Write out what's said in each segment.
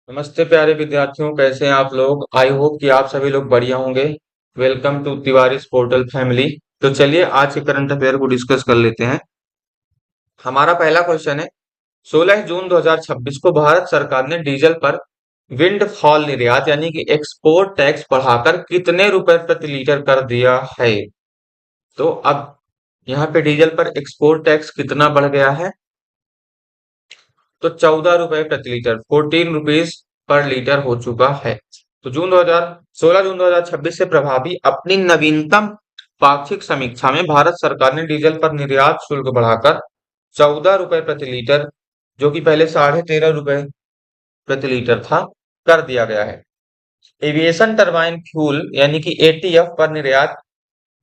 नमस्ते प्यारे विद्यार्थियों, कैसे हैं आप लोग। आई होप कि आप सभी लोग बढ़िया होंगे। Welcome to Tiwari portal family. तो चलिए आज के करंट अफेयर को डिस्कस कर लेते हैं। हमारा पहला क्वेश्चन है, 16 जून 2026 को भारत सरकार ने डीजल पर विंडफॉल निर्यात यानी कि एक्सपोर्ट टैक्स बढ़ाकर कितने रुपए प्रति लीटर कर दिया है। तो अब यहाँ पे डीजल पर एक्सपोर्ट टैक्स कितना बढ़ गया है, तो 14 रुपए प्रति लीटर, 14 रुपीज पर लीटर हो चुका है। तो 16 जून 2026 से प्रभावी अपनी नवीनतम पाक्षिक समीक्षा में भारत सरकार ने डीजल पर निर्यात शुल्क बढ़ाकर 14 रुपए प्रति लीटर, जो कि पहले 13.5 रुपए प्रति लीटर था, कर दिया गया है। एविएशन टरबाइन फ्यूल यानी कि एटीएफ पर निर्यात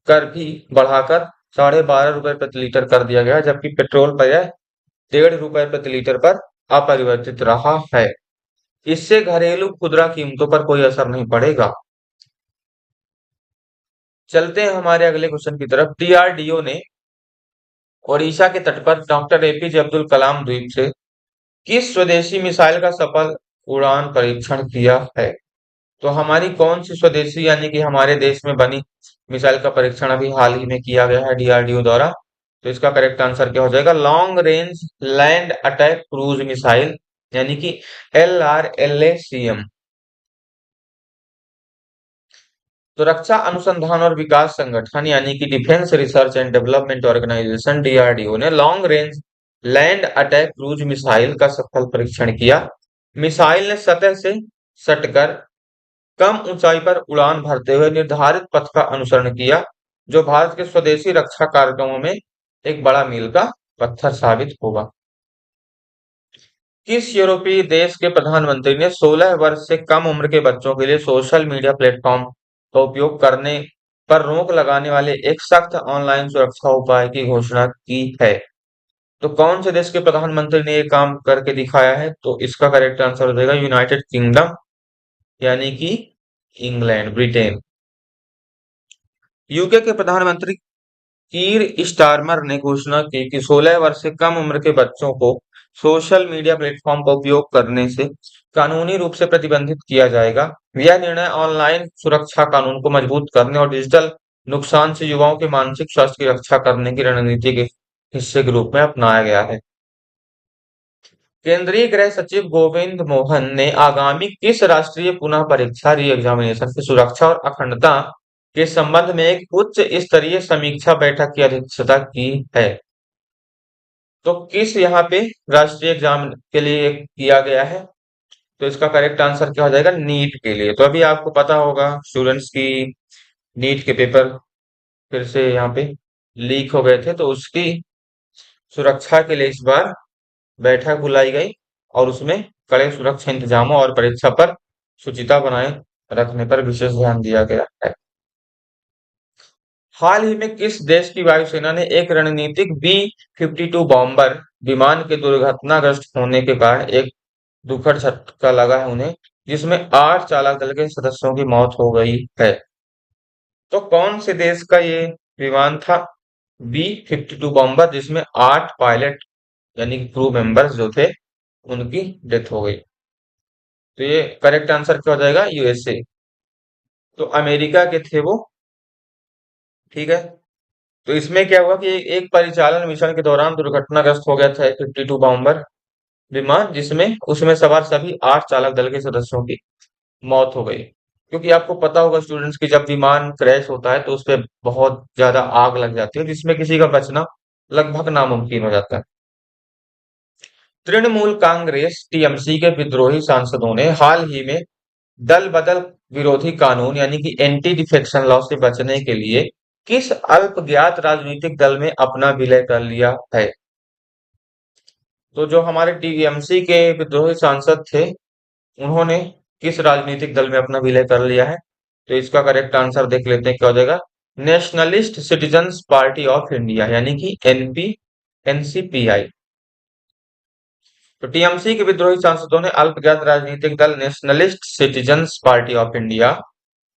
कर भी बढ़ाकर 12.5 रुपए प्रति लीटर कर दिया गया है, जबकि पेट्रोल पर यह 1.5 रुपए प्रति लीटर पर अपरिवर्तित रहा है। इससे घरेलू खुदरा कीमतों पर कोई असर नहीं पड़ेगा। चलते हैं हमारे अगले क्वेश्चन की तरफ। डीआरडीओ ने ओडिशा के तट पर डॉक्टर एपीजे अब्दुल कलाम द्वीप से किस स्वदेशी मिसाइल का सफल उड़ान परीक्षण किया है। तो हमारी कौन सी स्वदेशी यानी कि हमारे देश में बनी मिसाइल का परीक्षण अभी हाल ही में किया गया है डीआरडीओ द्वारा। तो इसका करेक्ट आंसर क्या हो जाएगा, long range land attack cruise missile यानी कि LRLACM। तो रक्षा अनुसंधान और विकास संगठन यानी कि defence research and development organisation DRDO ने long range land attack cruise missile का सफल परीक्षण किया। मिसाइल ने सतह से सटकर कम ऊंचाई पर उड़ान भरते हुए निर्धारित पथ का अनुसरण किया, जो भारत के स्वदेशी रक्षा कार्यक्रमों में एक बड़ा मील का पत्थर साबित होगा। किस यूरोपीय देश के प्रधानमंत्री ने 16 वर्ष से कम उम्र के बच्चों के लिए सोशल मीडिया प्लेटफॉर्म का उपयोग करने पर रोक लगाने वाले एक सख्त ऑनलाइन सुरक्षा उपाय की घोषणा की है। तो कौन से देश के प्रधानमंत्री ने ये काम करके दिखाया है, तो इसका करेक्ट आंसर हो जाएगा यूनाइटेड किंगडम यानी कि इंग्लैंड, ब्रिटेन। यूके के प्रधानमंत्री कीर स्टारमर ने घोषणा की कि 16 वर्ष से कम उम्र के बच्चों को सोशल मीडिया प्लेटफॉर्म का उपयोग करने से कानूनी रूप से प्रतिबंधित किया जाएगा। यह निर्णय ऑनलाइन सुरक्षा कानून को मजबूत करने और डिजिटल नुकसान से युवाओं के मानसिक स्वास्थ्य की रक्षा करने की रणनीति के हिस्से के रूप में अपनाया गया है। केंद्रीय गृह सचिव गोविंद मोहन ने आगामी किस राष्ट्रीय पुनः परीक्षा री एग्जामिनेशन की सुरक्षा और अखंडता के संबंध में एक उच्च स्तरीय समीक्षा बैठक की अध्यक्षता की है। तो किस यहाँ पे राष्ट्रीय एग्जाम के लिए किया गया है, तो इसका करेक्ट आंसर क्या हो जाएगा, नीट के लिए। तो अभी आपको पता होगा स्टूडेंट्स की नीट के पेपर फिर से यहाँ पे लीक हो गए थे, तो उसकी सुरक्षा के लिए इस बार बैठक बुलाई गई और उसमें कड़े सुरक्षा इंतजामों और परीक्षा पर शुचिता बनाए रखने पर विशेष ध्यान दिया गया है। हाल ही में किस देश की वायुसेना ने एक रणनीतिक B-52 बॉम्बर विमान के दुर्घटनाग्रस्त होने के कारण एक दुखद झटका लगा है उन्हें, जिसमें 8 चालक दल के सदस्यों की मौत हो गई है। तो कौन से देश का ये विमान था B-52 बॉम्बर, जिसमें 8 पायलट यानी कि क्रू मेंबर्स जो थे उनकी डेथ हो गई। तो ये करेक्ट आंसर क्या हो जाएगा, यूएसए। तो अमेरिका के थे वो, ठीक है। तो इसमें क्या हुआ कि एक परिचालन मिशन के दौरान दुर्घटनाग्रस्त हो गया था 52 बॉम्बर विमान, जिसमें उसमें सवार सभी 8 चालक दल के सदस्यों की मौत हो गई। क्योंकि आपको पता होगा स्टूडेंट्स की जब विमान क्रैश होता है तो उस पे बहुत ज्यादा आग लग जाती है, जिसमें किसी का बचना लगभग नामुमकिन हो जाता है। तृणमूल कांग्रेस टीएमसी के विद्रोही सांसदों ने हाल ही में दल बदल विरोधी कानून यानी कि एंटी डिफेक्शन लॉ से बचने के लिए किस अल्पज्ञात राजनीतिक दल में अपना विलय कर लिया है। तो जो हमारे टीएमसी के विद्रोही सांसद थे उन्होंने किस राजनीतिक दल में अपना विलय कर लिया है, तो इसका करेक्ट आंसर देख लेते हैं क्या हो जाएगा, nationalist citizens party of India यानी कि एनसीपीआई। तो टीएमसी के विद्रोही सांसदों ने अल्पज्ञात राजनीतिक दल nationalist citizens party of India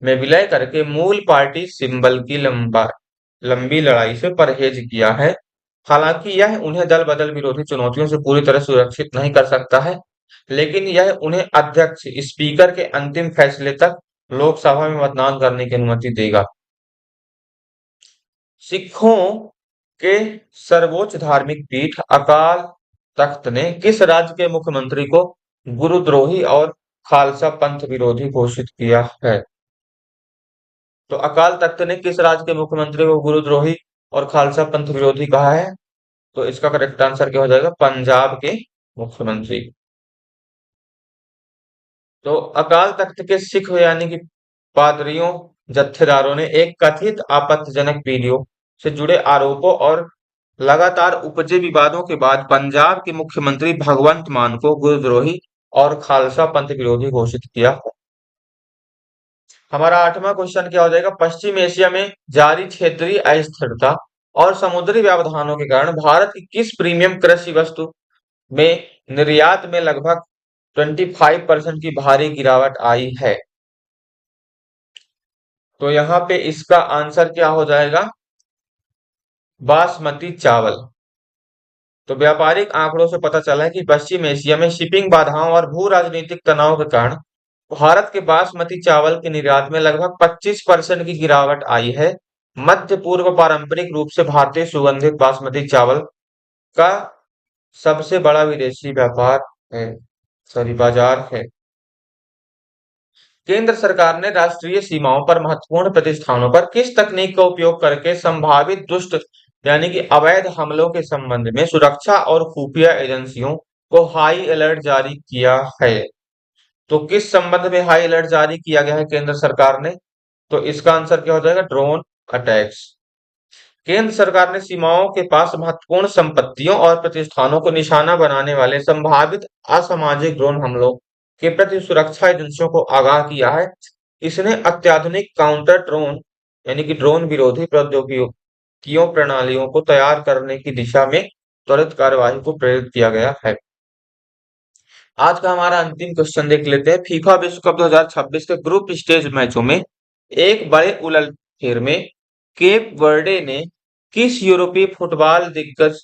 में विलय करके मूल पार्टी सिंबल की लंबी लड़ाई से परहेज किया है। हालांकि यह उन्हें दल बदल विरोधी चुनौतियों से पूरी तरह सुरक्षित नहीं कर सकता है, लेकिन यह उन्हें अध्यक्ष स्पीकर के अंतिम फैसले तक लोकसभा में मतदान करने की अनुमति देगा। सिखों के सर्वोच्च धार्मिक पीठ अकाल तख्त ने किस राज्य के मुख्यमंत्री को गुरुद्रोही और खालसा पंथ विरोधी घोषित किया है? तो अकाल तख्त ने किस राज्य के मुख्यमंत्री को गुरुद्रोही और खालसा पंथ विरोधी कहा है? तो इसका करेक्ट आंसर क्या हो जाएगा? पंजाब के मुख्यमंत्री। तो अकाल तख्त के सिख यानी कि पादरियों जत्थेदारों ने एक कथित आपत्तिजनक वीडियो से जुड़े आरोपों और लगातार उपजे विवादों के बाद पंजाब के मुख्यमंत्री भगवंत मान को गुरुद्रोही और खालसा पंथ विरोधी घोषित किया। हमारा 8वां क्वेश्चन क्या हो जाएगा? पश्चिम एशिया में जारी क्षेत्रीय अस्थिरता और समुद्री व्यवधानों के कारण भारत की किस प्रीमियम कृषि वस्तु में निर्यात में लगभग 25% की भारी गिरावट आई है? तो यहाँ पे इसका आंसर क्या हो जाएगा? बासमती चावल। तो व्यापारिक आंकड़ों से पता चला है कि पश्चिम एशिया में शिपिंग बाधाओं और भू राजनीतिक तनाव के कारण भारत के बासमती चावल के निर्यात में लगभग 25% की गिरावट आई है। मध्य पूर्व पारंपरिक रूप से भारतीय सुगंधित बासमती चावल का सबसे बड़ा विदेशी बाजार है। केंद्र सरकार ने राष्ट्रीय सीमाओं पर महत्वपूर्ण प्रतिष्ठानों पर किस तकनीक का उपयोग करके संभावित दुष्ट यानी कि अवैध हमलों के संबंध में सुरक्षा और खुफिया एजेंसियों को हाई अलर्ट जारी किया है? तो किस संबंध में हाई अलर्ट जारी किया गया है केंद्र सरकार ने? तो इसका आंसर क्या हो जाएगा? Drone attacks. केंद्र सरकार ने सीमाओं के पास महत्वपूर्ण संपत्तियों और प्रतिष्ठानों को निशाना बनाने वाले संभावित असामाजिक ड्रोन हमलों के प्रति सुरक्षा एजेंसियों को आगाह किया है। इसने अत्याधुनिक काउंटर ड्रोन यानी कि ड्रोन विरोधी प्रौद्योगिकियों प्रणालियों को तैयार करने की दिशा में त्वरित कार्यवाही को प्रेरित किया गया है। आज का हमारा अंतिम क्वेश्चन देख लेते हैं। फीफा विश्व कप 2026 के ग्रुप स्टेज मैचों में एक बड़े उलटफेर में केप वर्डे ने किस यूरोपीय फुटबॉल दिग्गज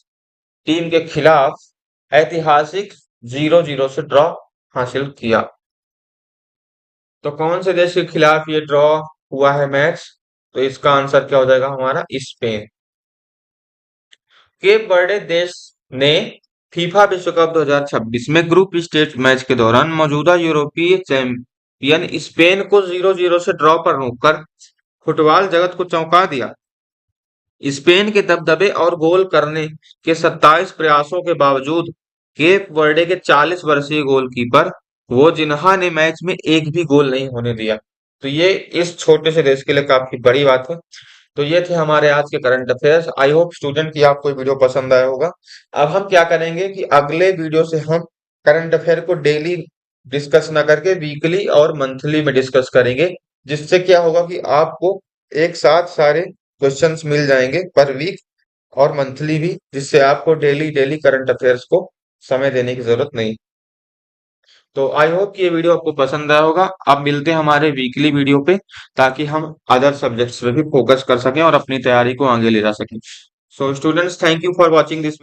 टीम के खिलाफ ऐतिहासिक 0-0 से ड्रॉ हासिल किया? तो कौन से देश के खिलाफ ये ड्रॉ हुआ है मैच? तो इसका आंसर क्या हो जाएगा हमारा? स्पेन। केप वर्डे देश ने फीफा विश्व कप 2026 में ग्रुप स्टेज मैच के दौरान मौजूदा यूरोपीय चैंपियन स्पेन को 0-0 से ड्रॉ पर रोककर फुटबॉल जगत को चौंका दिया। स्पेन के दबदबे और गोल करने के 27 प्रयासों के बावजूद केप वर्डे के 40 वर्षीय गोलकीपर वोजिन्हा ने मैच में एक भी गोल नहीं होने दिया। तो ये इस छोटे से देश के लिए काफी बड़ी बात है। तो ये थे हमारे आज के current affairs. I hope student की आपको वीडियो पसंद आया होगा। अब हम क्या करेंगे कि अगले वीडियो से हम करंट अफेयर को डेली डिस्कस ना करके वीकली और मंथली में डिस्कस करेंगे, जिससे क्या होगा कि आपको एक साथ सारे क्वेश्चंस मिल जाएंगे पर वीक और मंथली भी, जिससे आपको डेली डेली करंट अफेयर्स को समय देने की जरूरत नहीं। तो आई होप कि ये वीडियो आपको पसंद आया होगा। अब मिलते हैं हमारे वीकली वीडियो पे, ताकि हम अदर सब्जेक्ट्स पे भी फोकस कर सकें और अपनी तैयारी को आगे ले जा सकें। So students, thank you for watching this.